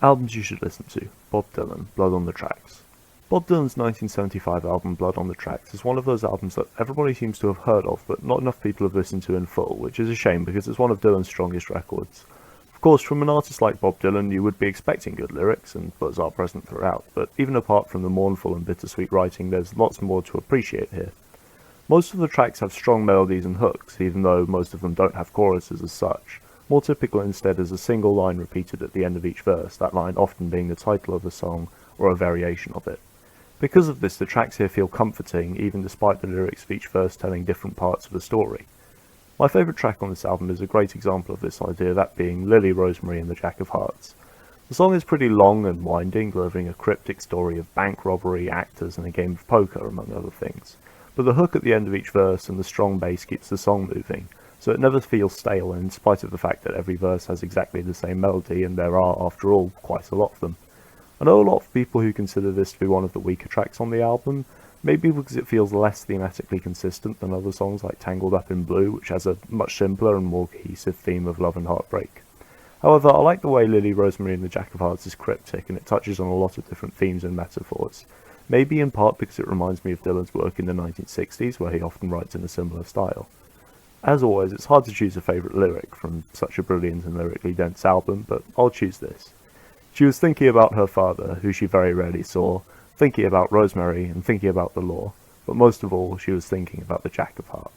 Albums you should listen to. Bob Dylan, Blood on the Tracks. Bob Dylan's 1975 album Blood on the Tracks is one of those albums that everybody seems to have heard of, but not enough people have listened to in full, which is a shame because it's one of Dylan's strongest records. Of course, from an artist like Bob Dylan, you would be expecting good lyrics, and buzz are present throughout, but even apart from the mournful and bittersweet writing, there's lots more to appreciate here. Most of the tracks have strong melodies and hooks, even though most of them don't have choruses as such. More typical instead is a single line repeated at the end of each verse, that line often being the title of the song or a variation of it. Because of this, the tracks here feel comforting, even despite the lyrics of each verse telling different parts of the story. My favourite track on this album is a great example of this idea, that being Lily, Rosemary and the Jack of Hearts. The song is pretty long and winding, delivering a cryptic story of bank robbery, actors and a game of poker, among other things. But the hook at the end of each verse and the strong bass keeps the song moving, so it never feels stale, and in spite of the fact that every verse has exactly the same melody, and there are, after all, quite a lot of them. I know a lot of people who consider this to be one of the weaker tracks on the album, maybe because it feels less thematically consistent than other songs like Tangled Up in Blue, which has a much simpler and more cohesive theme of love and heartbreak. However, I like the way Lily, Rosemary and the Jack of Hearts is cryptic, and it touches on a lot of different themes and metaphors. Maybe in part because it reminds me of Dylan's work in the 1960s, where he often writes in a similar style. As always, it's hard to choose a favourite lyric from such a brilliant and lyrically dense album, but I'll choose this. She was thinking about her father, who she very rarely saw, thinking about Rosemary and thinking about the law, but most of all, she was thinking about the Jack of Hearts.